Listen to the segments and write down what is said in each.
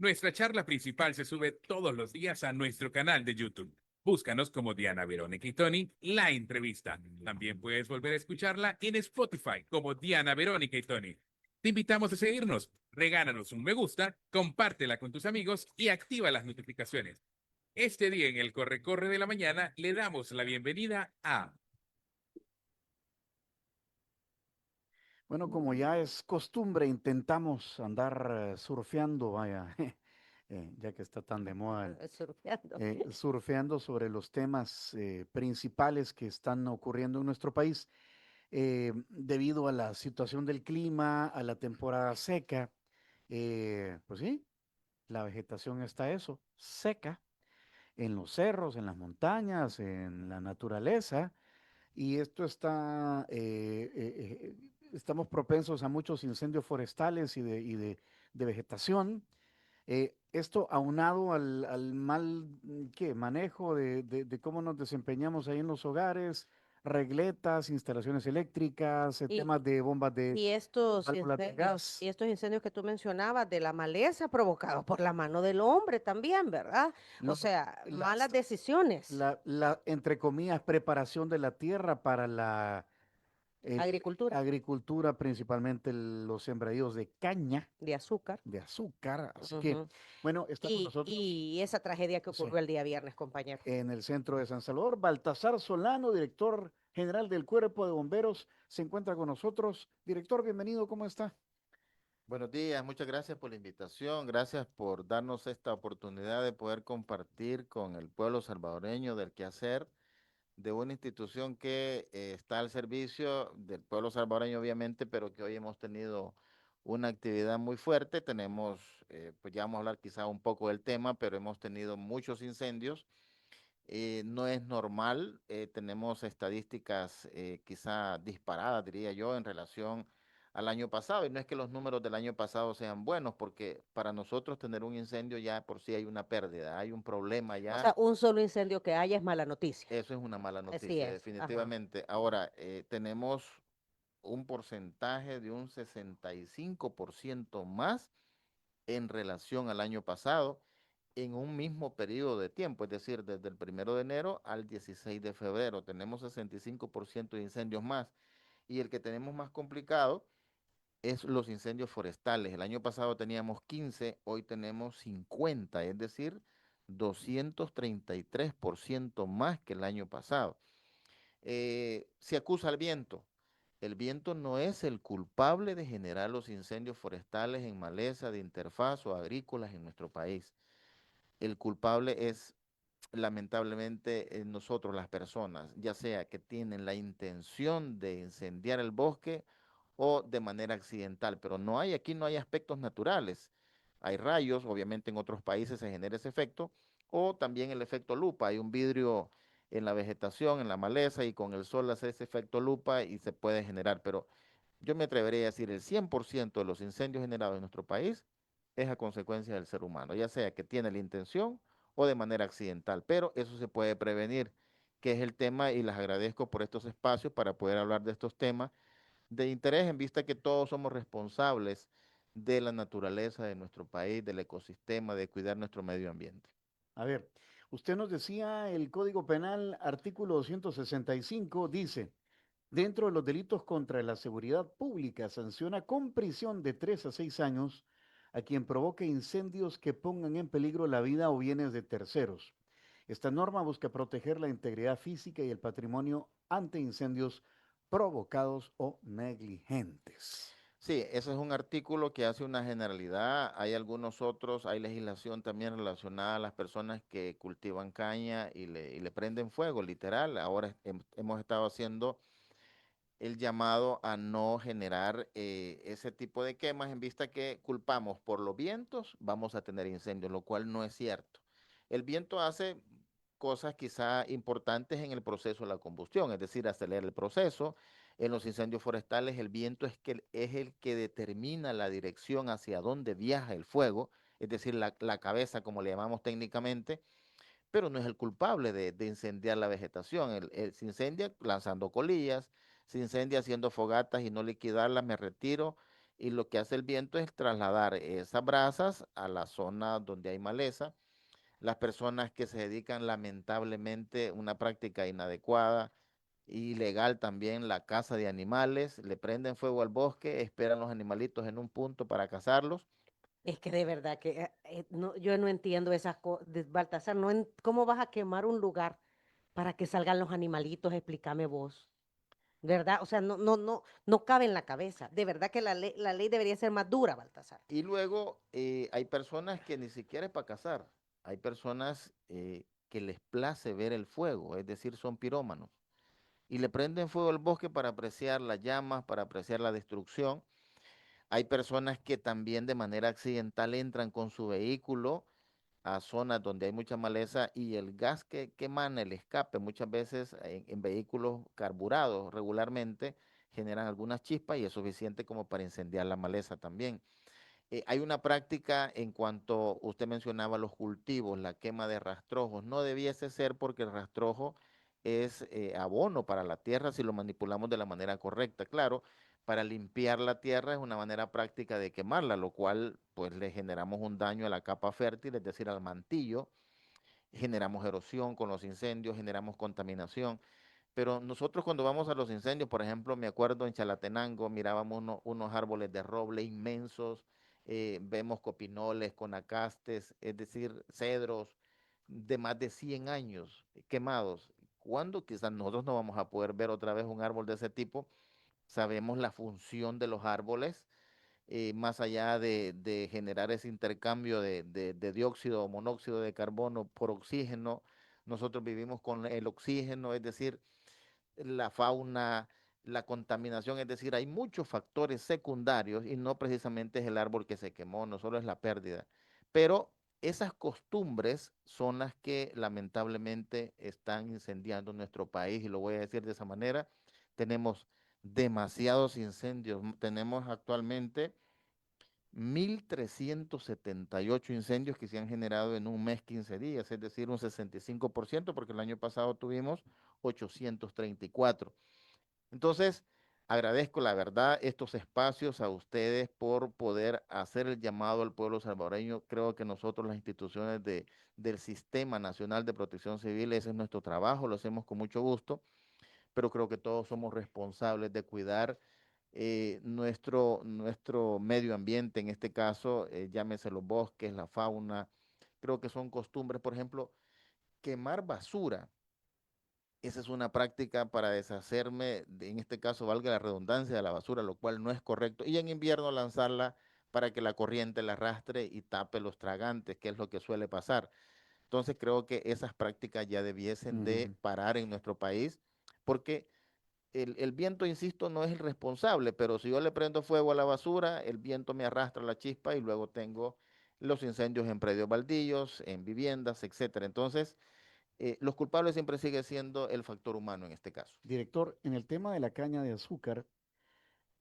Nuestra charla principal se sube todos los días a nuestro canal de YouTube. Búscanos como Diana Verónica y Tony, la entrevista. También puedes volver a escucharla en Spotify como Diana Verónica y Tony. Te invitamos a seguirnos, regálanos un me gusta, compártela con tus amigos y activa las notificaciones. Este día en el Corre-Corre de la Mañana le damos la bienvenida a... Bueno, como ya es costumbre, intentamos andar surfeando, vaya, ya que está tan de moda Surfeando. surfeando sobre los temas principales que están ocurriendo en nuestro país debido a la situación del clima, a la temporada seca. Pues sí, la vegetación está eso, seca, en los cerros, en las montañas, en la naturaleza. Y esto está, estamos propensos a muchos incendios forestales de vegetación. Esto aunado al mal ¿qué? Manejo de cómo nos desempeñamos ahí en los hogares, regletas, instalaciones eléctricas, Y, temas de bombas de y estos válvulas de incendios, y gas. estos incendios que tú mencionabas de la maleza provocados por la mano del hombre también, ¿verdad? O No, sea, las, malas decisiones. entre comillas, preparación de la tierra para la el- Agricultura agricultura, principalmente los sembradíos de azúcar. de azúcar. Así que, Ujú. bueno, está con nosotros Y esa tragedia que sí, ocurrió el día viernes, compañero. en el centro de San Salvador. Baltasar Solano, director general del Cuerpo de Bomberos, se encuentra con nosotros. Director, bienvenido, ¿cómo está? Buenos días, muchas gracias por la invitación, gracias por darnos esta oportunidad de poder compartir con el pueblo salvadoreño del quehacer de una institución que está al servicio del pueblo salvadoreño, obviamente, pero que hoy hemos tenido una actividad muy fuerte. Tenemos, pues ya vamos a hablar quizá un poco del tema, pero hemos tenido muchos incendios. No es normal, tenemos estadísticas quizá disparadas, diría yo, en relación al año pasado. Y no es que los números del año pasado sean buenos, porque para nosotros tener un incendio ya por sí hay una pérdida, hay un problema O ya. sea, un solo incendio que haya es mala noticia. Eso es una mala Así noticia, es. Ajá. definitivamente. Ahora, tenemos un porcentaje de un 65% más en relación al año pasado en un mismo periodo de tiempo, es decir, desde el 1 de enero al 16 de febrero. Tenemos 65% de incendios más. Y el que tenemos más complicado es los incendios forestales. El año pasado teníamos 15, hoy tenemos 50, es decir, 233% más que el año pasado. Se acusa al viento. El viento no es el culpable de generar los incendios forestales en maleza, de interfaz o agrícolas en nuestro país. El culpable es lamentablemente nosotros las personas, ya sea que tienen la intención de incendiar el bosque o de manera accidental, pero no hay, aquí no hay aspectos naturales. Hay rayos, obviamente en otros países se genera ese efecto, o también el efecto lupa. Hay un vidrio en la vegetación, en la maleza, y con el sol hace ese efecto lupa y se puede generar. Pero yo me atrevería a decir el 100% de los incendios generados en nuestro país es a consecuencia del ser humano, ya sea que tiene la intención o de manera accidental, pero eso se puede prevenir, que es el tema y les agradezco por estos espacios para poder hablar de estos temas de interés en vista que todos somos responsables de la naturaleza de nuestro país, del ecosistema, de cuidar nuestro medio ambiente. A ver, usted nos decía el Código Penal, artículo 265, dice, dentro de los delitos contra la seguridad pública, sanciona con prisión de 3 a 6 años a quien provoque incendios que pongan en peligro la vida o bienes de terceros. Esta norma busca proteger la integridad física y el patrimonio ante incendios provocados o negligentes. Sí, ese es un artículo que hace una generalidad. Hay algunos otros, hay legislación también relacionada a las personas que cultivan caña y le prenden fuego, literal. Ahora hemos estado haciendo el llamado a no generar ese tipo de quemas en vista que culpamos por los vientos, vamos a tener incendios, lo cual no es cierto. El viento hace cosas quizá importantes en el proceso de la combustión, es decir, acelera el proceso. En los incendios forestales el viento es el que determina la dirección hacia dónde viaja el fuego, es decir, la cabeza, como le llamamos técnicamente, pero no es el culpable de incendiar la vegetación. Se incendia lanzando colillas, se incendia haciendo fogatas y no liquidarlas, me retiro y lo que hace el viento es trasladar esas brasas a la zona donde hay maleza. Las personas que se dedican lamentablemente a una práctica inadecuada, ilegal también, la caza de animales, le prenden fuego al bosque, esperan los animalitos en un punto para cazarlos. Es que de verdad que no, yo no entiendo esas cosas, Baltasar, ¿cómo vas a quemar un lugar para que salgan los animalitos? Explícame vos. ¿Verdad? O sea, no cabe en la cabeza. De verdad que la ley debería ser más dura, Baltasar. Y luego hay personas que ni siquiera es para cazar, hay personas que les place ver el fuego, es decir, son pirómanos. Y le prenden fuego al bosque para apreciar las llamas, para apreciar la destrucción. Hay personas que también de manera accidental entran con su vehículo a zonas donde hay mucha maleza y el gas que emana el escape muchas veces en vehículos carburados regularmente generan algunas chispas y es suficiente como para incendiar la maleza también. Hay una práctica en cuanto usted mencionaba los cultivos, la quema de rastrojos. No debiese ser porque el rastrojo es abono para la tierra si lo manipulamos de la manera correcta. Claro, para limpiar la tierra es una manera práctica de quemarla, lo cual pues le generamos un daño a la capa fértil, es decir, al mantillo, generamos erosión con los incendios, generamos contaminación. Pero nosotros cuando vamos a los incendios, por ejemplo, me acuerdo en Chalatenango, mirábamos unos árboles de roble inmensos, vemos copinoles, conacastes, es decir, cedros de más de 100 años quemados. ¿Cuándo quizás nosotros no vamos a poder ver otra vez un árbol de ese tipo? Sabemos la función de los árboles, más allá de generar ese intercambio de dióxido o monóxido de carbono por oxígeno. Nosotros vivimos con el oxígeno, es decir, la fauna, la contaminación, es decir, hay muchos factores secundarios y no precisamente es el árbol que se quemó, no solo es la pérdida. Pero esas costumbres son las que lamentablemente están incendiando nuestro país y lo voy a decir de esa manera. Tenemos demasiados incendios, tenemos actualmente 1.378 incendios que se han generado en un mes, 15 días, es decir, un 65%, porque el año pasado tuvimos 834. Entonces, agradezco la verdad estos espacios a ustedes por poder hacer el llamado al pueblo salvadoreño. Creo que nosotros, las instituciones del Sistema Nacional de Protección Civil, ese es nuestro trabajo, lo hacemos con mucho gusto, pero creo que todos somos responsables de cuidar nuestro medio ambiente, en este caso, llámese los bosques, la fauna. Creo que son costumbres, por ejemplo, quemar basura. Esa es una práctica para deshacerme, en este caso, valga la redundancia, de la basura, lo cual no es correcto. Y en invierno lanzarla para que la corriente la arrastre y tape los tragantes, que es lo que suele pasar. Entonces creo que esas prácticas ya debiesen de Ujú. parar en nuestro país, porque el viento, insisto, no es el responsable, pero si yo le prendo fuego a la basura, el viento me arrastra la chispa y luego tengo los incendios en predios baldíos, en viviendas, etcétera. Entonces, los culpables siempre sigue siendo el factor humano en este caso. Director, en el tema de la caña de azúcar,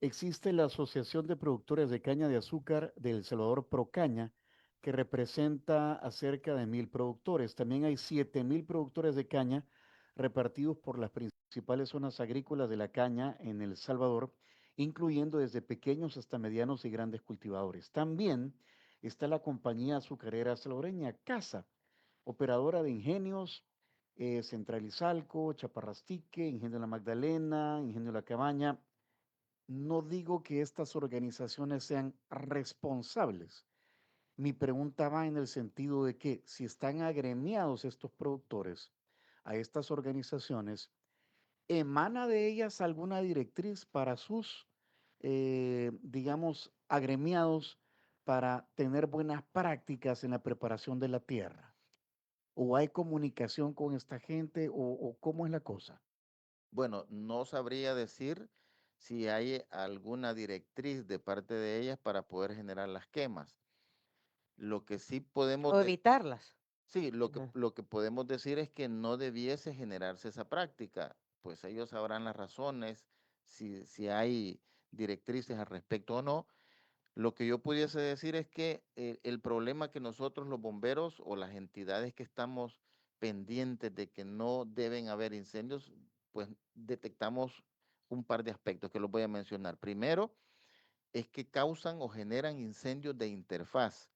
existe la Asociación de Productores de Caña de Azúcar de El Salvador, Procaña, que representa a cerca de 1.000 productores. También hay 7.000 productores de caña repartidos por las principales zonas agrícolas de la caña en El Salvador, incluyendo desde pequeños hasta medianos y grandes cultivadores. También está la compañía azucarera salvadoreña CASA, operadora de ingenios, Centralizalco, Chaparrastique, Ingenio La Magdalena, Ingenio La Cabaña. No digo que estas organizaciones sean responsables. Mi pregunta va en el sentido de que si están agremiados estos productores a estas organizaciones, ¿emana de ellas alguna directriz para sus, digamos, agremiados para tener buenas prácticas en la preparación de la tierra? ¿O hay comunicación con esta gente o cómo es la cosa? Bueno, no sabría decir si hay alguna directriz de parte de ellas para poder generar las quemas. Lo que sí podemos O decir. evitarlas. Sí, Ajá. lo que podemos decir es que no debiese generarse esa práctica, pues ellos sabrán las razones, si hay directrices al respecto o no. Lo que yo pudiese decir es que el problema que nosotros los bomberos o las entidades que estamos pendientes de que no deben haber incendios, pues detectamos un par de aspectos que los voy a mencionar. Primero, es que causan o generan incendios de interfaz.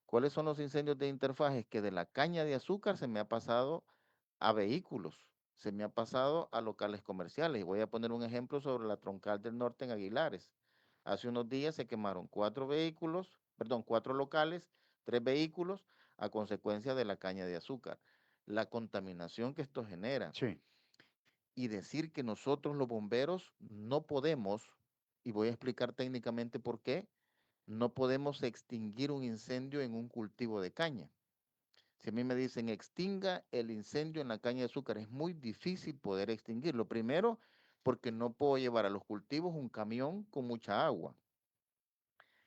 ¿Cuáles son los incendios de interfaz? Es que de la caña de azúcar se me ha pasado a vehículos, se me ha pasado a locales comerciales. Y voy a poner un ejemplo sobre la Troncal del Norte en Aguilares. Hace unos días se quemaron 4 locales, 3 vehículos a consecuencia de la caña de azúcar. La contaminación que esto genera. Sí. Y decir que nosotros los bomberos no podemos, y voy a explicar técnicamente por qué, no podemos extinguir un incendio en un cultivo de caña. Si a mí me dicen extinga el incendio en la caña de azúcar, es muy difícil poder extinguirlo. Primero, porque no puedo llevar a los cultivos un camión con mucha agua.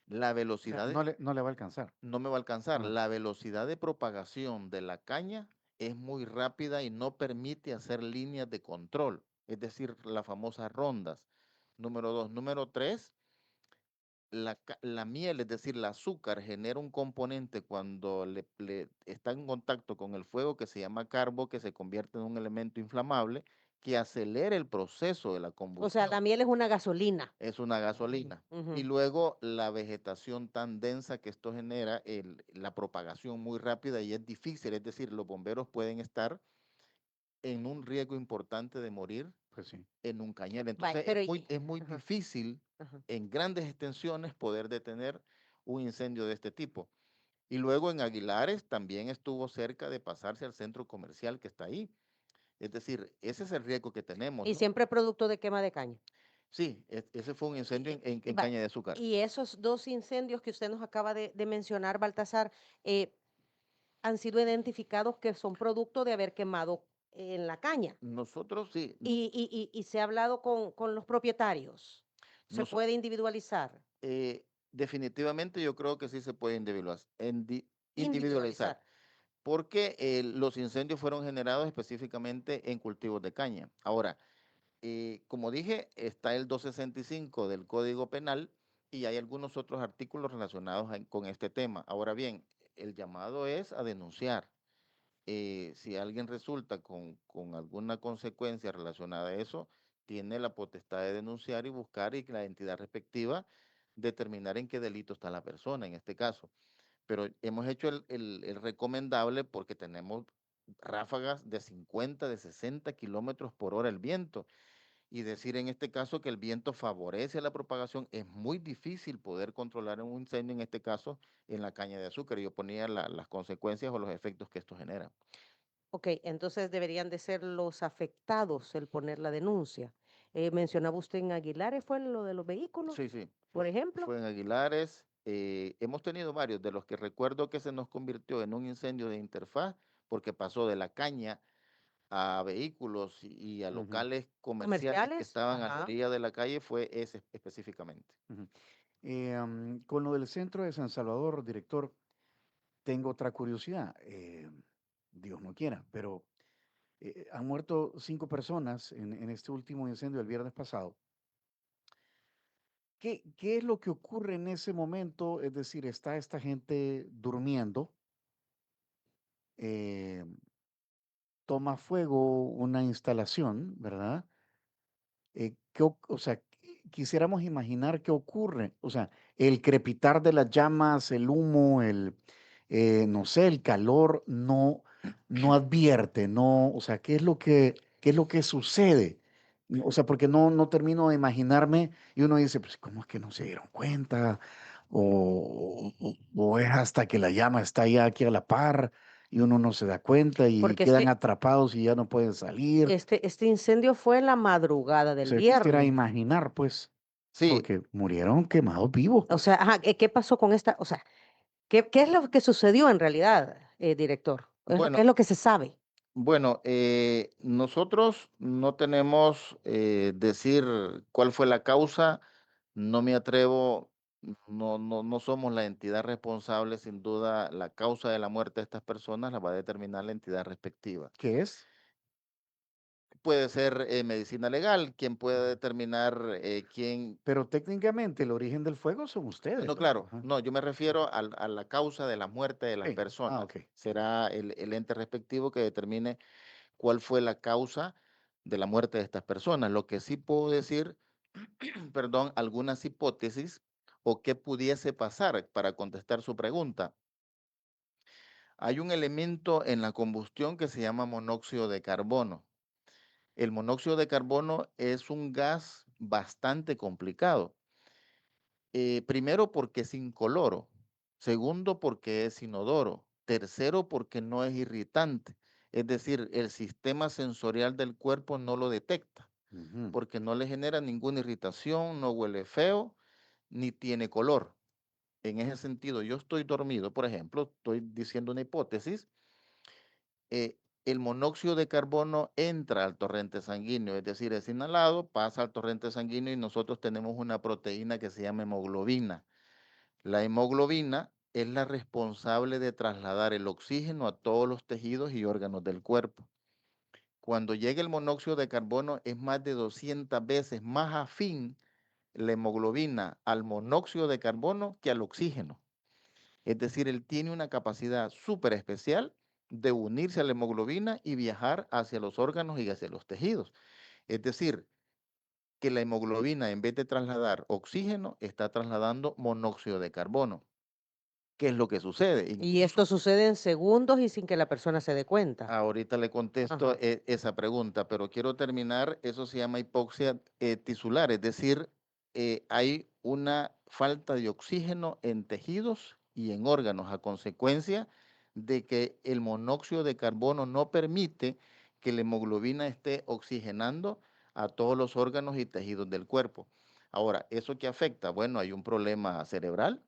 La O sea, velocidad no le va a alcanzar. no me va a alcanzar. Ah, La velocidad de propagación de la caña es muy rápida y no permite hacer líneas de control, es decir, las famosas rondas. Número 2. Número 3, la miel, es decir, el azúcar, genera un componente cuando le está en contacto con el fuego que se llama carbo, que se convierte en un elemento inflamable que acelera el proceso de la O sea, combustión. la miel es una gasolina. Es una gasolina. Y Ujú. luego la vegetación tan densa que esto genera, la propagación muy rápida y es difícil, es decir, los bomberos pueden estar en un riesgo importante de morir pues sí. en un cañar. Vaya, Entonces pero es muy ajá, difícil ajá. en grandes extensiones poder detener un incendio de este tipo. Y luego en Aguilares también estuvo cerca de pasarse al centro comercial que está ahí. Es decir, ese es el riesgo que tenemos, Y ¿no? siempre producto de quema de caña. Sí, ese fue un incendio en Va, caña de azúcar. y esos 2 incendios que usted nos acaba de mencionar, Baltasar, han sido identificados que son producto de haber quemado en la caña. Nosotros sí, Y se ha hablado con los propietarios. Se nos, puede individualizar. definitivamente yo creo que sí se puede individualizar, Individualizar. porque los incendios fueron generados específicamente en cultivos de caña. Ahora, como dije, está el 265 del Código Penal y hay algunos otros artículos relacionados con este tema. Ahora bien, el llamado es a denunciar. Si alguien resulta con alguna consecuencia relacionada a eso, tiene la potestad de denunciar y buscar y que la entidad respectiva determinar en qué delito está la persona en este caso. Pero hemos hecho el recomendable porque tenemos ráfagas de 50, de 60 kilómetros por hora el viento. Y decir en este caso que el viento favorece la propagación, es muy difícil poder controlar un incendio, en este caso en la caña de azúcar. Yo ponía las consecuencias o los efectos que esto genera. Ok, entonces deberían de ser los afectados el poner la denuncia. Mencionaba usted en Aguilares, ¿fue lo de los vehículos, Sí, sí, por ejemplo? fue en Aguilares. Hemos tenido varios, de los que recuerdo que se nos convirtió en un incendio de interfaz, porque pasó de la caña a vehículos y a Ujú, locales comerciales que Comerciales, estaban a la ajá. orilla de la calle, fue ese específicamente. ujú. Con lo del centro de San Salvador, director, tengo otra curiosidad. Dios no quiera, pero han muerto 5 personas en este último incendio el viernes pasado. ¿Qué es lo que ocurre en ese momento? Es decir, está esta gente durmiendo, eh, toma fuego una instalación, ¿verdad? O sea, quisiéramos imaginar qué ocurre. O sea, el crepitar de las llamas, el humo, no sé, el calor no advierte, no, o sea, qué es lo que sucede? O sea, porque no termino de imaginarme y uno dice, pues, ¿cómo es que no se dieron cuenta? O es hasta que la llama está ya aquí a la par y uno no se da cuenta y Porque quedan atrapados y ya no pueden salir. este incendio fue en la madrugada O del sea, quisiera viernes. imaginar, pues, Sí, porque murieron quemados vivos, O pues. sea, ajá, ¿qué pasó con esta? O sea, ¿qué es lo que sucedió en realidad, director? ¿Qué bueno, es lo que se sabe? bueno, nosotros no tenemos decir cuál fue la causa, no me atrevo, no somos la entidad responsable, sin duda la causa de la muerte de estas personas la va a determinar la entidad respectiva. ¿Qué es? Puede ser medicina legal, quien puede determinar quién. Pero técnicamente el origen del fuego son ustedes, No, ¿verdad? claro, Ajá. no, yo me refiero a la causa de la muerte de las Sí. Ah, personas. ok. Será el ente respectivo que determine cuál fue la causa de la muerte de estas personas. Lo que sí puedo decir, perdón, algunas hipótesis o qué pudiese pasar para contestar su pregunta. Hay un elemento en la combustión que se llama monóxido de carbono. El monóxido de carbono es un gas bastante complicado. Primero porque es incoloro. Segundo porque es inodoro. Tercero porque no es irritante. Es decir, el sistema sensorial del cuerpo no lo detecta Ujú. porque no le genera ninguna irritación, no huele feo, ni tiene color. En ese sentido, yo estoy dormido, por ejemplo, estoy diciendo una hipótesis, eh, el monóxido de carbono entra al torrente sanguíneo, es decir, es inhalado, pasa al torrente sanguíneo y nosotros tenemos una proteína que se llama hemoglobina. La hemoglobina es la responsable de trasladar el oxígeno a todos los tejidos y órganos del cuerpo. Cuando llega el monóxido de carbono es más de 200 veces más afín la hemoglobina al monóxido de carbono que al oxígeno. Es decir, él tiene una capacidad súper especial de unirse a la hemoglobina y viajar hacia los órganos y hacia los tejidos. Es decir, que la hemoglobina en vez de trasladar oxígeno, está trasladando monóxido de carbono. ¿Qué es lo que sucede? Y esto sucede en segundos y sin que la persona se dé cuenta. Ahorita le contesto Ajá. esa pregunta, pero quiero terminar, eso se llama hipoxia tisular, es decir, hay una falta de oxígeno en tejidos y en órganos a consecuencia de que el monóxido de carbono no permite que la hemoglobina esté oxigenando a todos los órganos y tejidos del cuerpo. Ahora, ¿eso qué afecta? Bueno, hay un problema cerebral,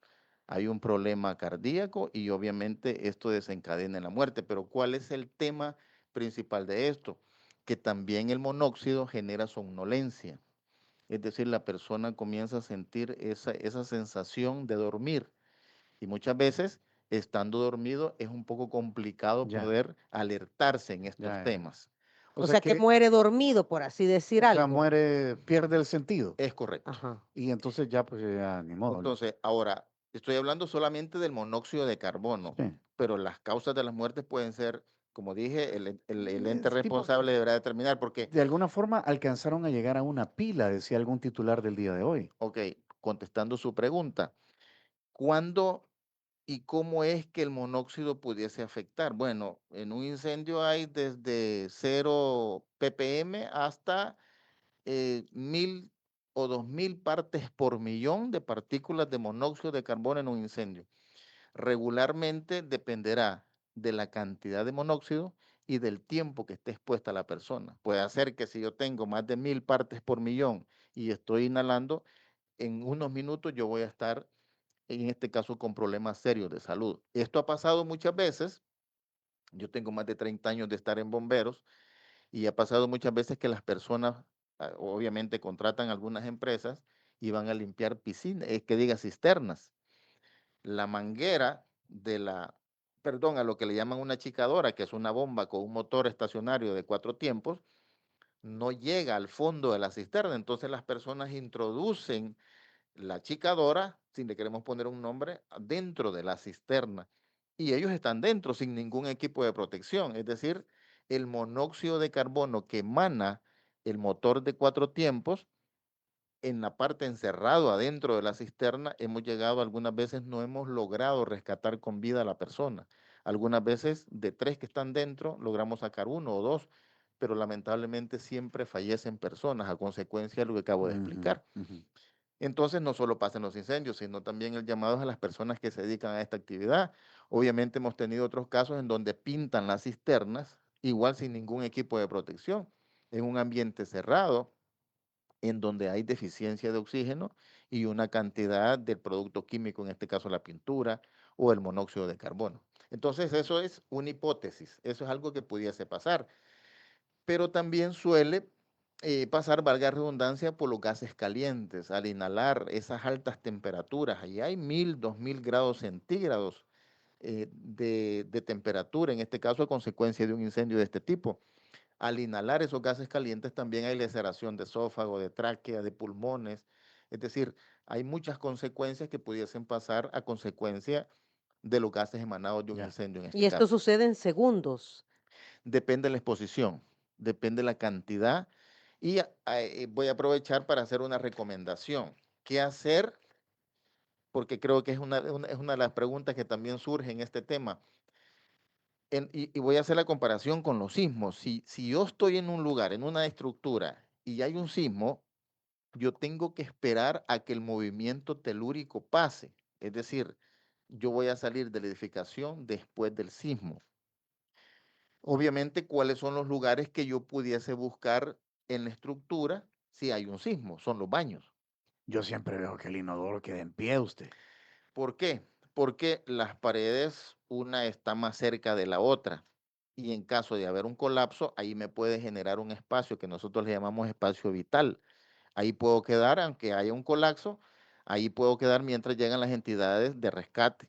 hay un problema cardíaco y obviamente esto desencadena la muerte. Pero ¿cuál es el tema principal de esto? Que también el monóxido genera somnolencia. Es decir, la persona comienza a sentir esa sensación de dormir. Y muchas veces, estando dormido, es un poco complicado Ya, poder alertarse en estos ya. temas. O O sea sea que que, muere dormido, por así decir o sea, algo. muere, pierde el sentido. Es correcto. Ajá. Y entonces ya, pues ya, ni modo. Entonces, ahora, estoy hablando solamente del monóxido de carbono, Sí. pero las causas de las muertes pueden ser, como dije, el ente Es tipo, responsable deberá determinar, porque, de alguna forma alcanzaron a llegar a una pila, decía algún titular del día de hoy. ok, contestando su pregunta, ¿cuándo y cómo es que el monóxido pudiese afectar? Bueno, en un incendio hay desde 0 ppm hasta 1000 o 2000 partes por millón de partículas de monóxido de carbono en un incendio. Regularmente dependerá de la cantidad de monóxido y del tiempo que esté expuesta la persona. Puede ser que si yo tengo más de 1000 partes por millón y estoy inhalando, en unos minutos yo voy a estar, en este caso, con problemas serios de salud. Esto ha pasado muchas veces. Yo tengo más de 30 años de estar en bomberos y ha pasado muchas veces que las personas, obviamente, contratan algunas empresas y van a limpiar piscinas, que diga cisternas. La manguera perdón, a lo que le llaman una chicadora, que es una bomba con un motor estacionario de 4 tiempos, no llega al fondo de la cisterna. Entonces las personas introducen la chicadora, si le queremos poner un nombre, dentro de la cisterna. Y ellos están dentro sin ningún equipo de protección. Es decir, el monóxido de carbono que emana el motor de 4 tiempos en la parte encerrado adentro de la cisterna, hemos llegado algunas veces, no hemos logrado rescatar con vida a la persona. Algunas veces de 3 que están dentro, logramos sacar 1 o 2, pero lamentablemente siempre fallecen personas a consecuencia de lo que acabo de Ujú, explicar. ujú. Entonces, no solo pasa en los incendios, sino también el llamado a las personas que se dedican a esta actividad. Obviamente hemos tenido otros casos en donde pintan las cisternas, igual sin ningún equipo de protección, en un ambiente cerrado, en donde hay deficiencia de oxígeno y una cantidad del producto químico, en este caso la pintura o el monóxido de carbono. Entonces, eso es una hipótesis, eso es algo que pudiese pasar, pero también suele pasar, valga la redundancia, por los gases calientes. Al inhalar esas altas temperaturas, ahí hay 1000, 2000 grados centígrados de temperatura, en este caso a consecuencia de un incendio de este tipo. Al inhalar esos gases calientes también hay laceración de esófago, de tráquea, de pulmones. Es decir, hay muchas consecuencias que pudiesen pasar a consecuencia de los gases emanados de un Ya. incendio en Y este esto caso. sucede en segundos. Depende de la exposición, depende de la cantidad. Y voy a aprovechar para hacer una recomendación. ¿Qué hacer porque creo que es es una de las preguntas que también surge en este tema. Y voy a hacer la comparación con los sismos. Si yo estoy en un lugar, en una estructura, y hay un sismo, yo tengo que esperar a que el movimiento telúrico pase. Es decir, yo voy a salir de la edificación después del sismo. Obviamente, ¿cuáles son los lugares que yo pudiese buscar en la estructura si hay un sismo? Son los baños. Yo siempre veo que el inodoro queda en pie usted. ¿Por qué? Porque las paredes, una está más cerca de la otra. Y en caso de haber un colapso, ahí me puede generar un espacio que nosotros le llamamos espacio vital. Ahí puedo quedar, aunque haya un colapso, ahí puedo quedar mientras llegan las entidades de rescate.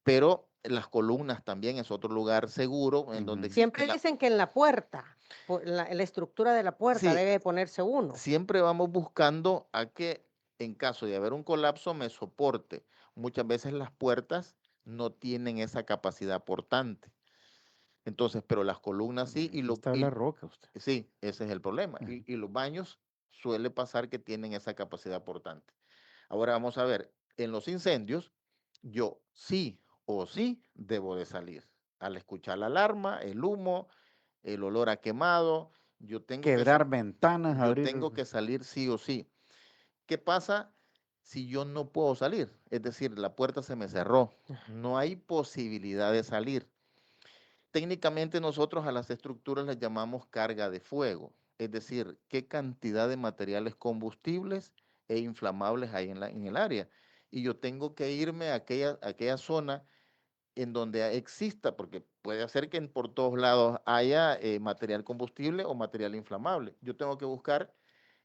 Pero las columnas también es otro lugar seguro en donde Ujú. existe Siempre dicen que en la puerta, en la estructura de la puerta Sí, debe ponerse uno. siempre vamos buscando a que en caso de haber un colapso me soporte. Muchas veces las puertas no tienen esa capacidad portante. Entonces, pero las columnas sí, Aquí está la roca usted. sí, ese es el problema. Ajá. Y los baños suele pasar que tienen esa capacidad portante. Ahora vamos a ver, en los incendios, yo sí o sí debo de salir. Al escuchar la alarma, el humo, el olor a quemado, yo tengo que, Quebrar ventanas, yo abrir. tengo que salir sí o sí. ¿Qué pasa si yo no puedo salir? Es decir, la puerta se me cerró, no hay posibilidad de salir. Técnicamente nosotros a las estructuras les llamamos carga de fuego, es decir, qué cantidad de materiales combustibles e inflamables hay en el área. Y yo tengo que irme a aquella zona en donde exista, porque puede ser que por todos lados haya material combustible o material inflamable. Yo tengo que buscar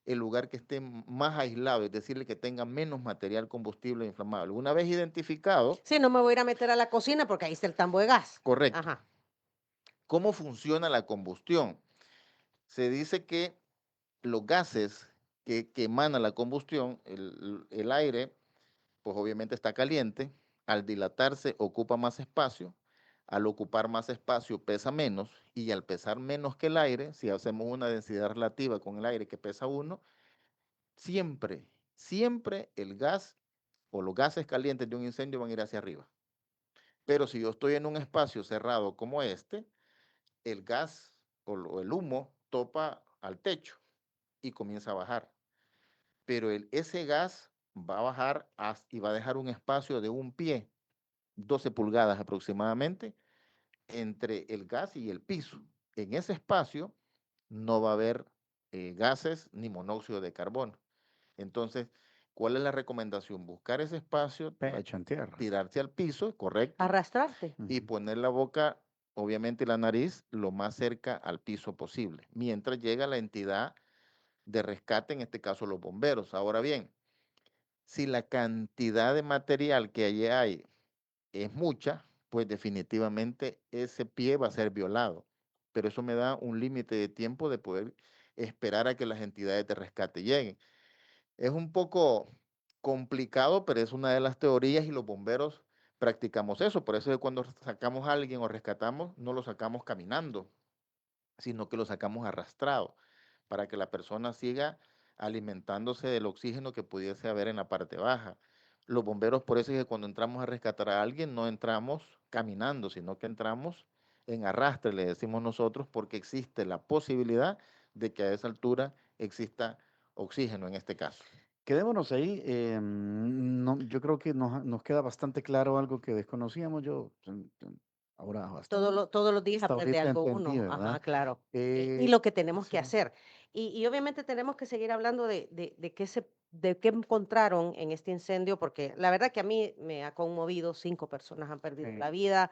el lugar que esté más aislado, es decir, que tenga menos material combustible e inflamable. Una vez identificado, Sí, no me voy a ir a meter a la cocina porque ahí está el tambo de gas. correcto. Ajá. ¿Cómo funciona la combustión? Se dice que los gases que emana la combustión, el aire, pues obviamente está caliente, al dilatarse ocupa más espacio, al ocupar más espacio pesa menos y al pesar menos que el aire, si hacemos una densidad relativa con el aire que pesa 1, siempre, siempre el gas o los gases calientes de un incendio van a ir hacia arriba. Pero si yo estoy en un espacio cerrado como este, el gas o el humo topa al techo y comienza a bajar. Pero ese gas va a bajar y va a dejar un espacio de 1 pie, 12 pulgadas aproximadamente, entre el gas y el piso. En ese espacio no va a haber gases ni monóxido de carbono. Entonces, ¿cuál es la recomendación? Buscar ese espacio, Pecho en tierra. tirarse al piso, correcto, Arrastrarte. y Ujú. poner la boca, obviamente la nariz, lo más cerca al piso posible, mientras llega la entidad de rescate, en este caso los bomberos. Ahora bien, si la cantidad de material que allí hay es mucha, pues definitivamente ese pie va a ser violado. Pero eso me da un límite de tiempo de poder esperar a que las entidades de rescate lleguen. Es un poco complicado, pero es una de las teorías y los bomberos practicamos eso. Por eso es que cuando sacamos a alguien o rescatamos, no lo sacamos caminando, sino que lo sacamos arrastrado para que la persona siga alimentándose del oxígeno que pudiese haber en la parte baja. Los bomberos, por eso es que cuando entramos a rescatar a alguien, no entramos caminando, sino que entramos en arrastre, le decimos nosotros, porque existe la posibilidad de que a esa altura exista oxígeno en este caso. Quedémonos ahí. No, yo creo que nos queda bastante claro algo que desconocíamos. Yo ahora Todos los días hasta aprende ahorita algo entendí, uno. Ajá, ¿verdad? claro. Y Eh, lo que tenemos que sí, hacer. Y obviamente tenemos que seguir hablando de qué encontraron en este incendio, porque la verdad que a mí me ha conmovido. 5 personas han perdido sí. la vida,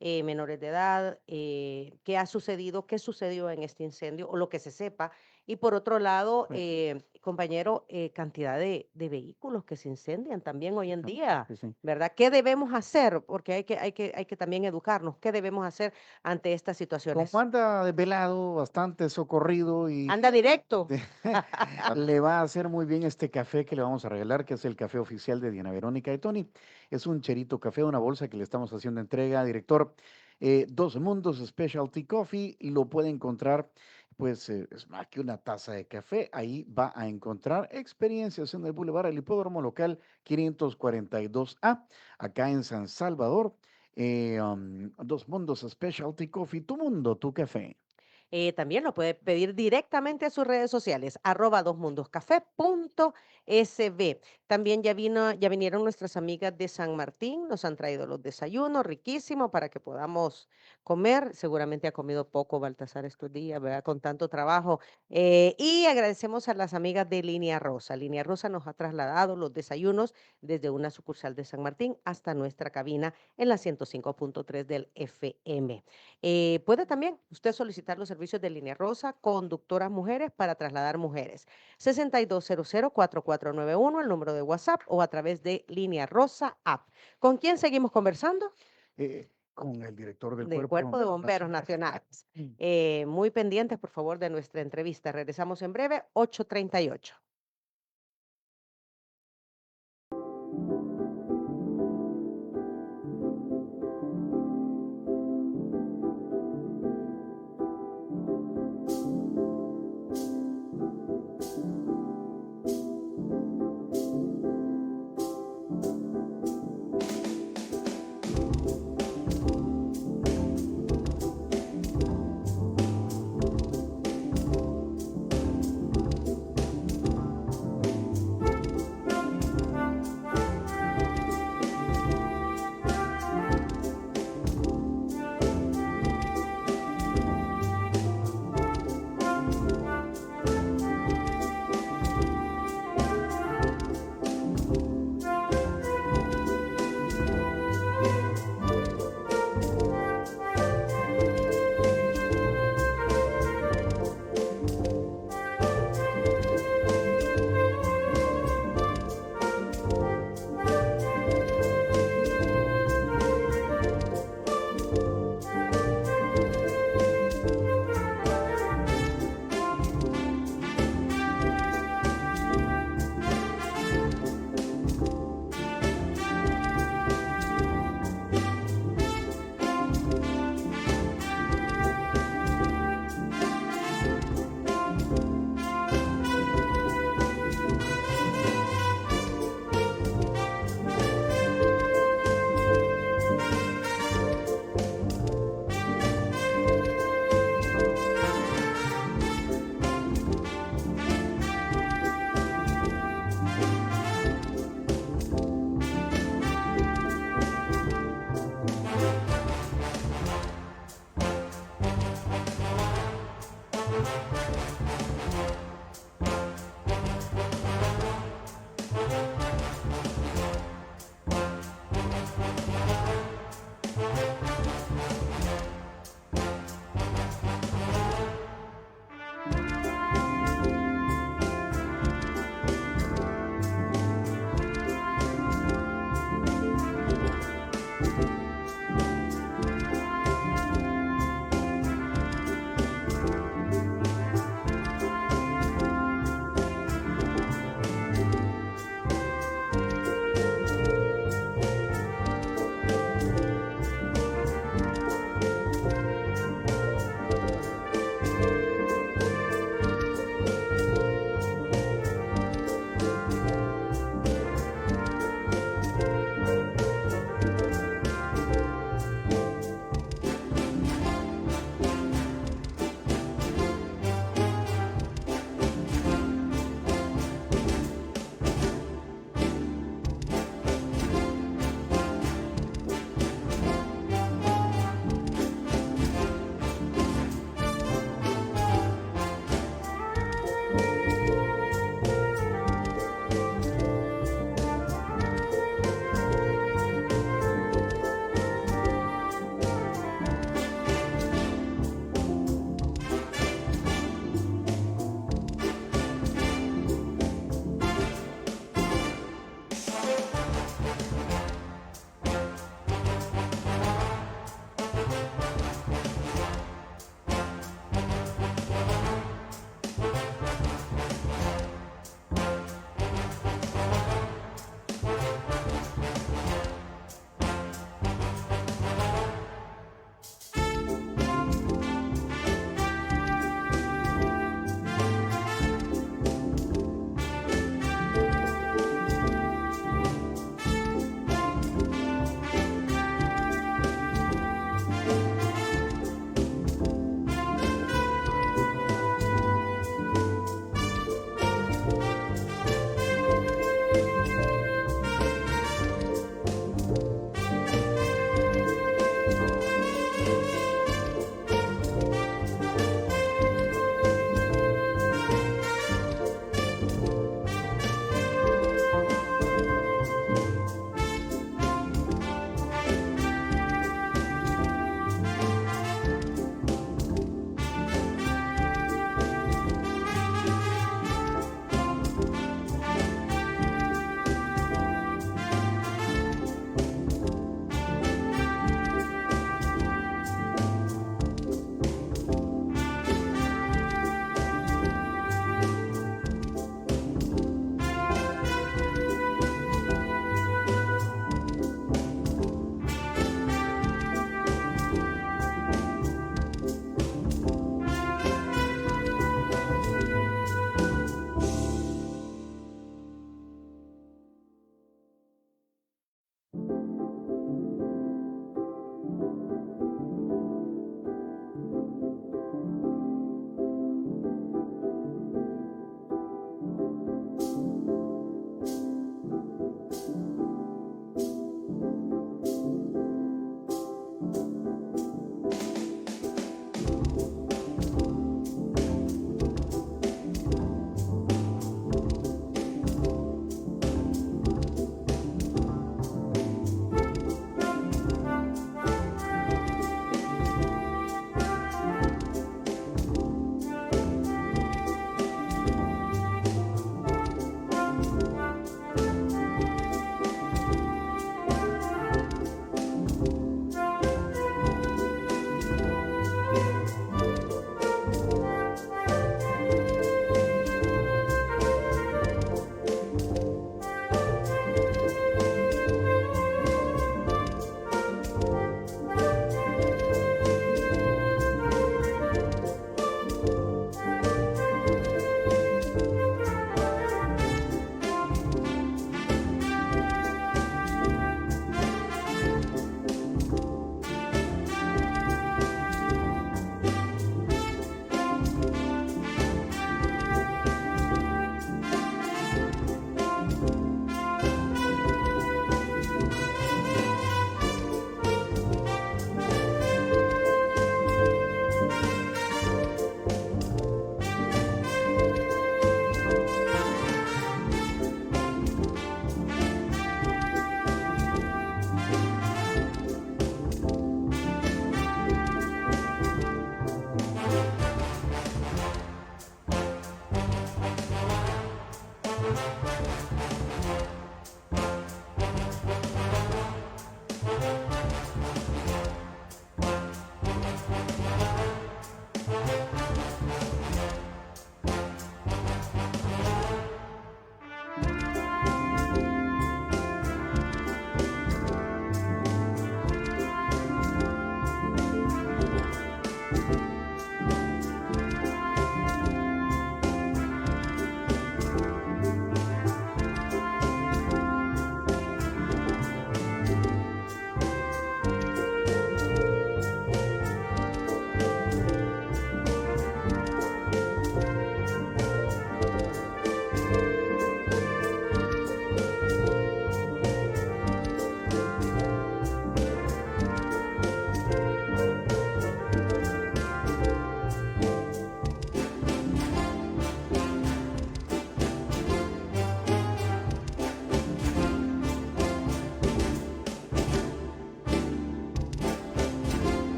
menores de edad. ¿Qué ha sucedido? ¿Qué sucedió en este incendio? O lo que se sepa. Y por otro lado, Sí, compañero, cantidad de vehículos que se incendian también hoy en sí, día. sí, sí. ¿Verdad? ¿Qué debemos hacer? Porque hay que también educarnos. ¿Qué debemos hacer ante estas Como situaciones? anda desvelado, bastante socorrido y Anda directo. le va a hacer muy bien este café que le vamos a regalar, que es el café oficial de Diana Verónica y Tony. Es un Cherito Café, una bolsa que le estamos haciendo entrega, director. Dos Mundos Specialty Coffee, lo puede encontrar pues es más que una taza de café. Ahí va a encontrar experiencias en el Boulevard El Hipódromo Local 542A, acá en San Salvador. Dos Mundos Specialty Coffee, tu mundo, tu café. También lo puede pedir directamente a sus redes sociales, @dosmundoscafé.sb. También ya vinieron nuestras amigas de San Martín, nos han traído los desayunos, riquísimo, para que podamos comer. Seguramente ha comido poco Baltasar estos días, ¿verdad? Con tanto trabajo. Y agradecemos a las amigas de Línea Rosa. Línea Rosa nos ha trasladado los desayunos desde una sucursal de San Martín hasta nuestra cabina en la 105.3 del FM. Puede también usted solicitar los servicios de Línea Rosa, conductoras mujeres para trasladar mujeres. 6200-4491, el número de WhatsApp, o a través de Línea Rosa App. ¿Con quién seguimos conversando? Con el director del Del Cuerpo de Bomberos Nacionales. Muy pendientes, por favor, de nuestra entrevista. Regresamos en breve, 8:38.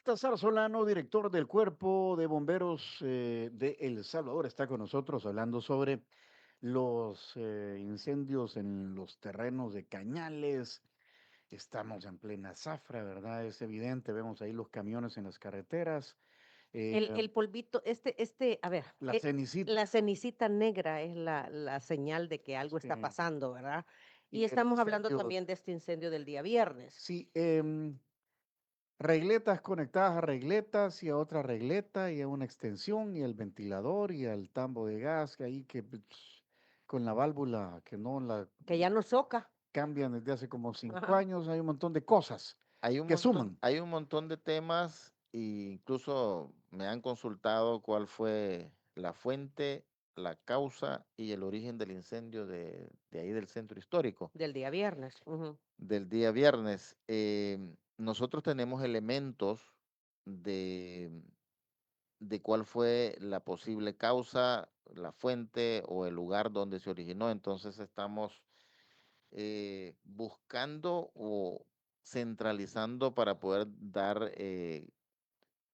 Baltasar Solano, director del Cuerpo de Bomberos de El Salvador, está con nosotros hablando sobre los incendios en los terrenos de cañales. Estamos en plena zafra, ¿verdad? Es evidente, vemos ahí los camiones en las carreteras. El polvito, a ver, La cenicita. la cenicita negra es la señal de que algo está Sí. pasando, ¿verdad? Y Y el estamos hablando incendio- también de este incendio del día viernes. Sí, regletas conectadas a regletas y a otra regleta y a una extensión y el ventilador y al tambo de gas que ahí que con la válvula que no la Que ya no soca. cambian desde hace como 5 Ajá. años, hay un montón de cosas Hay un que montón, suman. hay un montón de temas e incluso me han consultado cuál fue la fuente, la causa y el origen del incendio de ahí del centro histórico Del día viernes. Ujú. del día viernes. Nosotros tenemos elementos de, de cuál fue la posible causa, la fuente o el lugar donde se originó. Entonces estamos buscando o centralizando para poder dar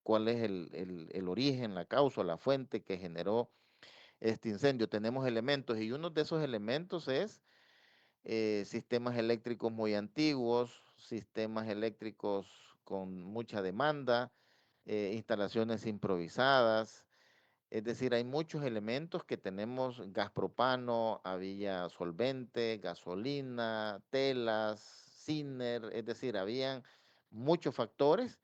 cuál es el origen, la causa, la fuente que generó este incendio. Tenemos elementos y uno de esos elementos es sistemas eléctricos muy antiguos, sistemas eléctricos con mucha demanda, instalaciones improvisadas. Es decir, hay muchos elementos que tenemos: gas propano, había solvente, gasolina, telas, ciner, es decir, habían muchos factores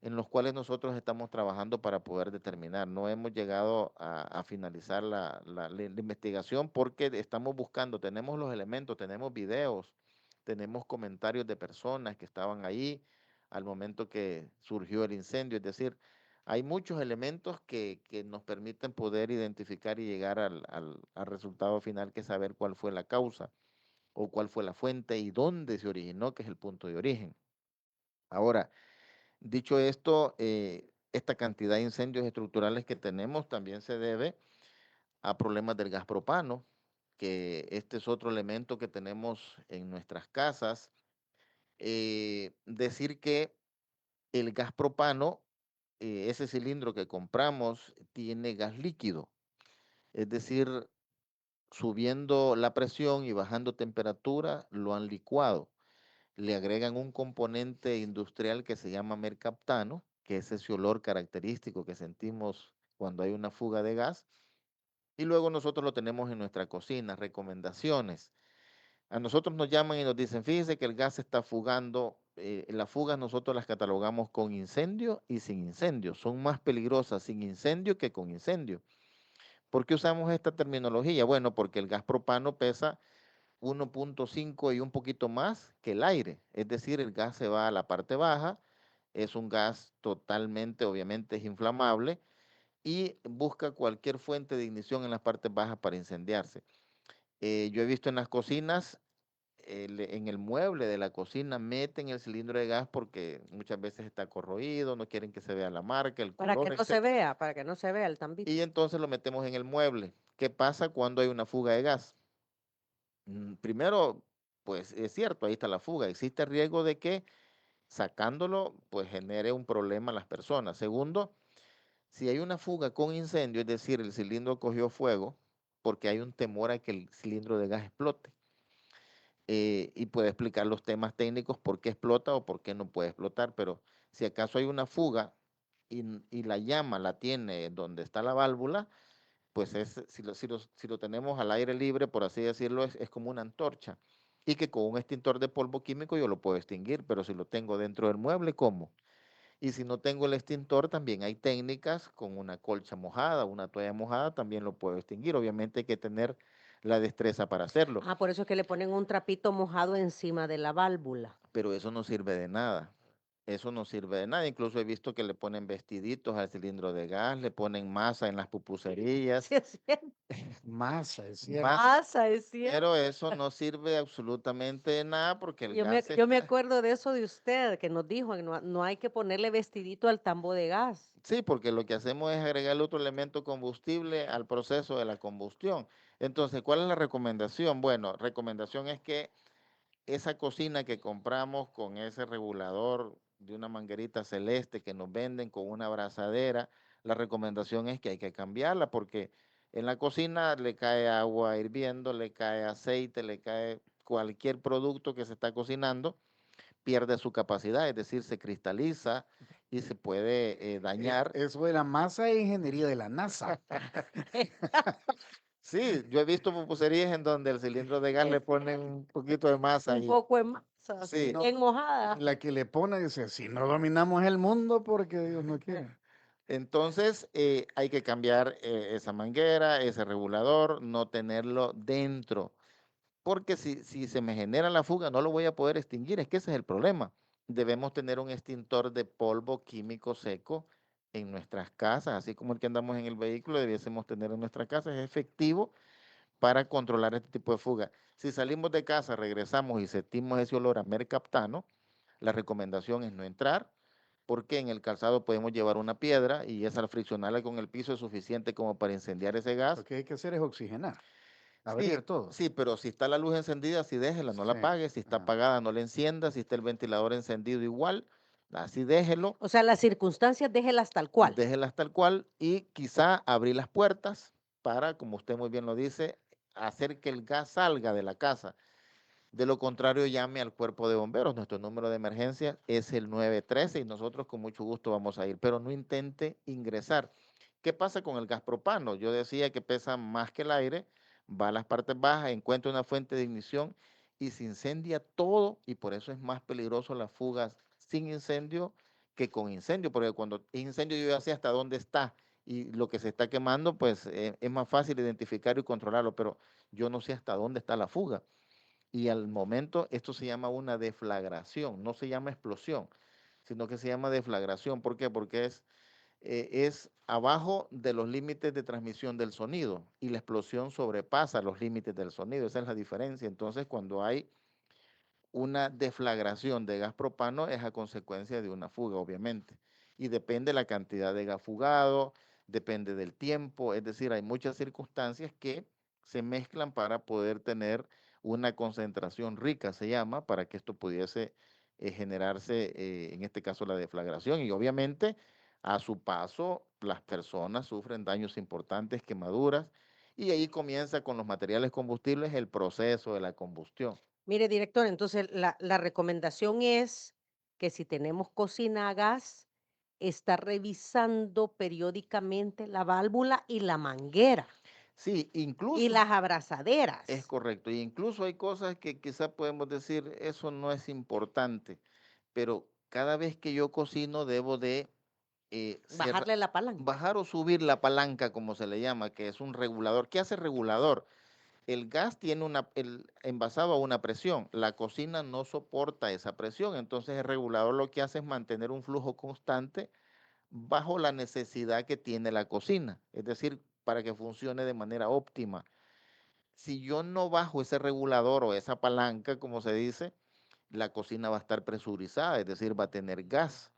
en los cuales nosotros estamos trabajando para poder determinar. No hemos llegado a finalizar la investigación porque estamos buscando, tenemos los elementos, tenemos videos, tenemos comentarios de personas que estaban ahí al momento que surgió el incendio. Es decir, hay muchos elementos que nos permiten poder identificar y llegar al resultado final, que es saber cuál fue la causa o cuál fue la fuente y dónde se originó, que es el punto de origen. Ahora, dicho esto, esta cantidad de incendios estructurales que tenemos también se debe a problemas del gas propano, que este es otro elemento que tenemos en nuestras casas. Decir que el gas propano, ese cilindro que compramos, tiene gas líquido, es decir, subiendo la presión y bajando temperatura, lo han licuado. Le agregan un componente industrial que se llama mercaptano, que es ese olor característico que sentimos cuando hay una fuga de gas. Y luego nosotros lo tenemos en nuestra cocina. Recomendaciones: a nosotros nos llaman y nos dicen, fíjese que el gas se está fugando. Las fugas nosotros las catalogamos con incendio y sin incendio. Son más peligrosas sin incendio que con incendio. ¿Por qué usamos esta terminología? Bueno, porque el gas propano pesa 1.5 y un poquito más que el aire. Es decir, el gas se va a la parte baja, es un gas totalmente, obviamente es inflamable y busca cualquier fuente de ignición en las partes bajas para incendiarse. Yo he visto en las cocinas, en el mueble de la cocina meten el cilindro de gas porque muchas veces está corroído, no quieren que se vea la marca, el Para que color, no se etc. vea, para que no se vea el tambito. Y entonces lo metemos en el mueble. ¿Qué pasa cuando hay una fuga de gas? Primero, pues es cierto, ahí está la fuga. Existe riesgo de que sacándolo, pues genere un problema a las personas. Segundo, si hay una fuga con incendio, es decir, el cilindro cogió fuego, porque hay un temor a que el cilindro de gas explote. Y puede explicar los temas técnicos, por qué explota o por qué no puede explotar, pero si acaso hay una fuga y la llama la tiene donde está la válvula, pues si lo tenemos al aire libre, por así decirlo, es como una antorcha. Y que con un extintor de polvo químico yo lo puedo extinguir, pero si lo tengo dentro del mueble, ¿cómo? Y si no tengo el extintor, también hay técnicas con una colcha mojada, una toalla mojada, también lo puedo extinguir. Obviamente hay que tener la destreza para hacerlo, Ah, por eso es que le ponen un trapito mojado encima de la válvula. pero eso no sirve de nada. Eso no sirve de nada. Incluso he visto que le ponen vestiditos al cilindro de gas, le ponen masa en las pupuserías, Sí, es cierto. Masa, es cierto. Masa, es pero cierto. eso no sirve absolutamente de nada porque el Yo me, gas yo me acuerdo de eso de usted, que nos dijo que no hay que ponerle vestidito al tambo de gas. sí, porque lo que hacemos es agregarle otro elemento combustible al proceso de la combustión. Entonces, ¿cuál es la recomendación? Bueno, recomendación es que esa cocina que compramos con ese regulador de una manguerita celeste que nos venden con una abrazadera, la recomendación es que hay que cambiarla porque en la cocina le cae agua hirviendo, le cae aceite, le cae cualquier producto que se está cocinando, pierde su capacidad, es decir, se cristaliza y se puede dañar. Eso de la masa es ingeniería de la NASA. Sí, yo he visto pupuserías en donde el cilindro de gas le ponen un poquito de masa Un y poco de masa, sí, No, bien mojada. la que le pone dice, si no dominamos el mundo, porque Dios no quiere. entonces hay que cambiar esa manguera, ese regulador, no tenerlo dentro, porque si se me genera la fuga no lo voy a poder extinguir, es que ese es el problema. Debemos tener un extintor de polvo químico seco en nuestras casas, así como el que andamos en el vehículo, debiésemos tener en nuestras casas, es efectivo para controlar este tipo de fuga. Si salimos de casa, regresamos y sentimos ese olor a mercaptano, la recomendación es no entrar, porque en el calzado podemos llevar una piedra y esa al friccionarla con el piso es suficiente como para incendiar ese gas. Lo que hay que hacer es oxigenar, Sí, abrir todo. sí, pero si está la luz encendida, así déjela, no la Sí, apague. Si está ajá. apagada, no la encienda. Si está el ventilador encendido, igual, así déjelo. O sea, las circunstancias déjelas tal cual. Déjelas tal cual y quizá abrir las puertas para, como usted muy bien lo dice, hacer que el gas salga de la casa. De lo contrario, llame al cuerpo de bomberos. Nuestro número de emergencia es el 913 y nosotros con mucho gusto vamos a ir, pero no intente ingresar. ¿Qué pasa con el gas propano? Yo decía que pesa más que el aire, va a las partes bajas, encuentra una fuente de ignición y se incendia todo y por eso es más peligroso las fugas sin incendio que con incendio, porque cuando es incendio yo ya sé hasta dónde está y lo que se está quemando, pues es más fácil identificarlo y controlarlo, pero yo no sé hasta dónde está la fuga. Y al momento esto se llama una deflagración, no se llama explosión, sino que se llama deflagración. ¿Por qué? Porque es abajo de los límites de transmisión del sonido y la explosión sobrepasa los límites del sonido. Esa es la diferencia. Entonces, cuando hay una deflagración de gas propano es a consecuencia de una fuga, obviamente. Y depende la cantidad de gas fugado, depende del tiempo, es decir, hay muchas circunstancias que se mezclan para poder tener una concentración rica, se llama, para que esto pudiese generarse, en este caso, la deflagración. Y obviamente, a su paso, las personas sufren daños importantes, quemaduras, y ahí comienza con los materiales combustibles el proceso de la combustión. Mire, director, entonces la recomendación es que si tenemos cocina a gas, está revisando periódicamente la válvula y la manguera Sí, y incluso las es abrazaderas. correcto. Y incluso hay cosas que quizá podemos decir, eso no es importante, pero cada vez que yo cocino debo de Bajarle la palanca. bajar o subir la palanca, como se le llama, que es un regulador. ¿Qué hace regulador? El gas tiene envasado a una presión. La cocina no soporta esa presión. Entonces el regulador lo que hace es mantener un flujo constante bajo la necesidad que tiene la cocina. Es decir, para que funcione de manera óptima. Si yo no bajo ese regulador o esa palanca, como se dice, la cocina va a estar presurizada, es decir, va a tener gas.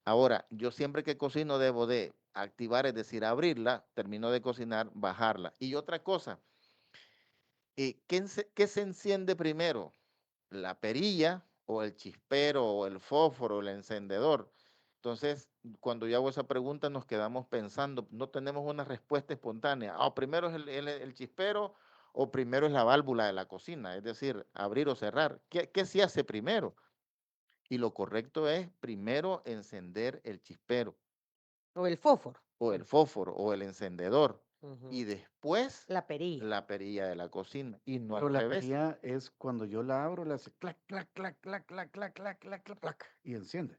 Ahora, yo siempre que cocino debo de activar, es decir, abrirla, termino de cocinar, bajarla. Y otra cosa, ¿qué se enciende primero? ¿La perilla o el chispero o el fósforo, el encendedor? Entonces, cuando yo hago esa pregunta, nos quedamos pensando, no tenemos una respuesta espontánea. Primero es el chispero o primero es la válvula de la cocina, es decir, abrir o cerrar. ¿Qué se hace primero? Y lo correcto es primero encender el chispero O el fósforo. o el fósforo o el encendedor y Ujú. después La perilla. la perilla de la cocina y no Pero al la revés. perilla es cuando yo la abro, le hace clac, clac, clac, clac, clac, clac, clac, clac, clac, clac, y enciende.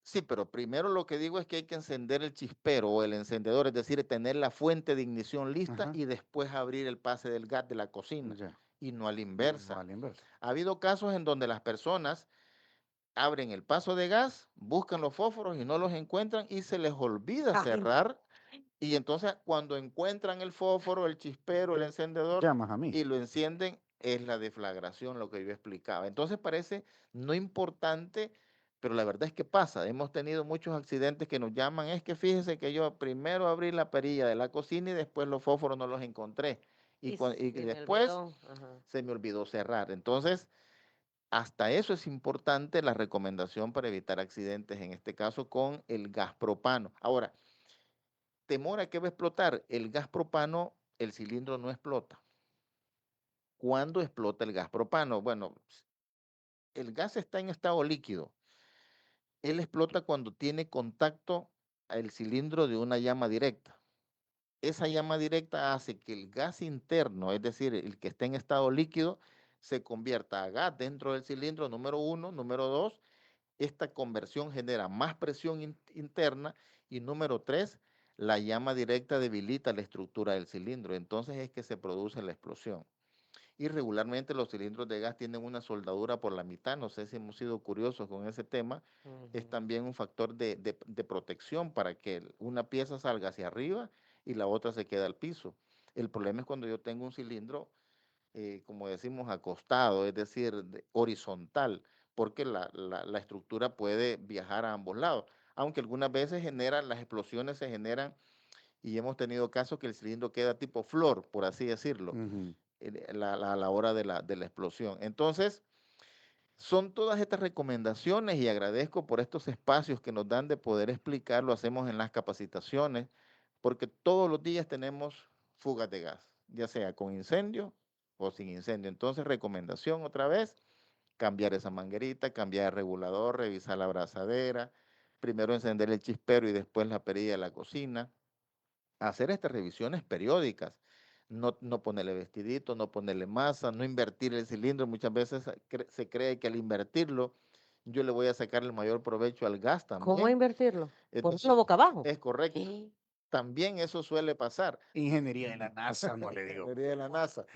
Sí, pero primero lo que digo es que hay que encender el chispero o el encendedor, es decir, tener la fuente de ignición lista Ajá. y después abrir el pase del gas de la cocina Ya, y no a la no inversa. a la inversa. Ha habido casos en donde las personas abren el paso de gas, buscan los fósforos y no los encuentran y se les olvida Ay, cerrar y entonces cuando encuentran el fósforo, el chispero, el encendedor Llamas a mí. y lo encienden, es la deflagración, lo que yo explicaba. Entonces parece no importante, pero la verdad es que pasa. Hemos tenido muchos accidentes que nos llaman, es que fíjese que yo primero abrí la perilla de la cocina y después los fósforos no los encontré. Y y y se me después olvidó. Ajá. se me olvidó cerrar. Entonces, hasta eso es importante la recomendación para evitar accidentes, en este caso con el gas propano. Ahora, temor a que va a explotar. El gas propano, el cilindro no explota. ¿Cuándo explota el gas propano? Bueno, el gas está en estado líquido. Él explota cuando tiene contacto al cilindro de una llama directa. Esa llama directa hace que el gas interno, es decir, el que está en estado líquido, se convierta a gas dentro del cilindro, número 1. Número 2, esta conversión genera más presión interna. Y número 3, la llama directa debilita la estructura del cilindro. Entonces es que se produce la explosión. Y regularmente los cilindros de gas tienen una soldadura por la mitad. No sé si hemos sido curiosos con ese tema. Es también un factor de protección para que una pieza salga hacia arriba y la otra se quede al piso. El problema es cuando yo tengo un cilindro, como decimos, acostado, es decir, horizontal, porque la estructura puede viajar a ambos lados. Aunque algunas veces las explosiones se generan y hemos tenido casos que el cilindro queda tipo flor, por así decirlo, a la hora de la explosión. Entonces, son todas estas recomendaciones y agradezco por estos espacios que nos dan de poder explicar, lo hacemos en las capacitaciones, porque todos los días tenemos fugas de gas, ya sea con incendio o sin incendio. Entonces, recomendación otra vez, cambiar esa manguerita, cambiar el regulador, revisar la abrazadera, primero encender el chispero y después la perilla de la cocina, hacer estas revisiones periódicas. No ponerle vestidito, no ponerle masa, no invertir el cilindro. Muchas veces se cree que al invertirlo, yo le voy a sacar el mayor provecho al gas también. ¿Cómo invertirlo? Entonces, ¿Ponerlo boca abajo? es correcto. También eso suele pasar. Ingeniería de la NASA, no le digo. Ingeniería de la NASA.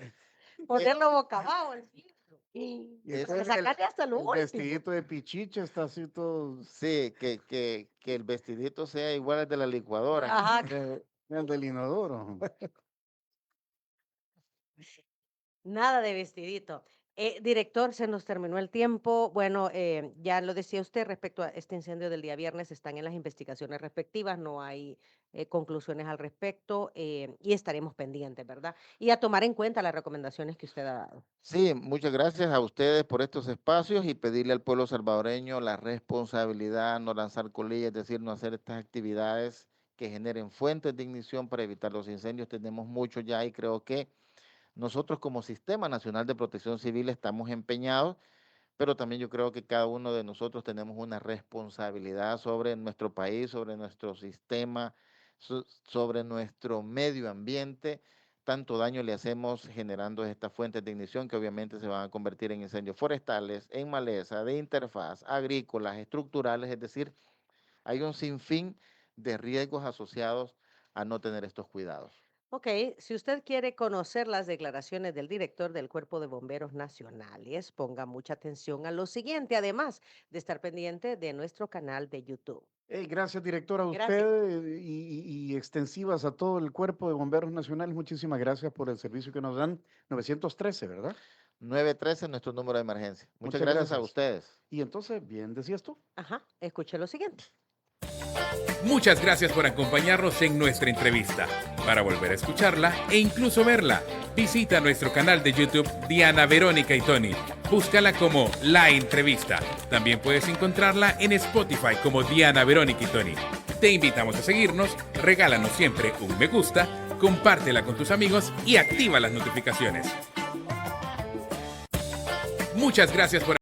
Ponerlo boca abajo el filtro. Y Para entonces sacarle hasta lo el último. vestidito de pichiche está así todo Sí, que el vestidito sea igual al de la licuadora. Ajá. el del inodoro. Nada de vestidito. Director, se nos terminó el tiempo. Bueno, ya lo decía usted respecto a este incendio del día viernes, están en las investigaciones respectivas, no hay conclusiones al respecto y estaremos pendientes, ¿verdad? Y a tomar en cuenta las recomendaciones que usted ha dado. Sí, muchas gracias a ustedes por estos espacios y pedirle al pueblo salvadoreño la responsabilidad, no lanzar colillas, es decir, no hacer estas actividades que generen fuentes de ignición para evitar los incendios. Tenemos muchos ya y creo que nosotros como Sistema Nacional de Protección Civil estamos empeñados, pero también yo creo que cada uno de nosotros tenemos una responsabilidad sobre nuestro país, sobre nuestro sistema, sobre nuestro medio ambiente. Tanto daño le hacemos generando estas fuentes de ignición que obviamente se van a convertir en incendios forestales, en maleza, de interfaz, agrícolas, estructurales, es decir, hay un sinfín de riesgos asociados a no tener estos cuidados. Ok, si usted quiere conocer las declaraciones del director del Cuerpo de Bomberos Nacionales, ponga mucha atención a lo siguiente, además de estar pendiente de nuestro canal de YouTube. Gracias, directora, a Gracias. usted y extensivas a todo el Cuerpo de Bomberos Nacionales. Muchísimas gracias por el servicio que nos dan. 913, ¿verdad? 913 es nuestro número de emergencia. Muchas Muchas gracias a gracias. ustedes. Y entonces, bien decías tú. Ajá, escuche lo siguiente. Muchas gracias por acompañarnos en nuestra entrevista. Para volver a escucharla e incluso verla, visita nuestro canal de YouTube Diana Verónica y Tony. Búscala como La Entrevista. También puedes encontrarla en Spotify como Diana Verónica y Tony. Te invitamos a seguirnos, regálanos siempre un me gusta, compártela con tus amigos y activa las notificaciones. Muchas gracias por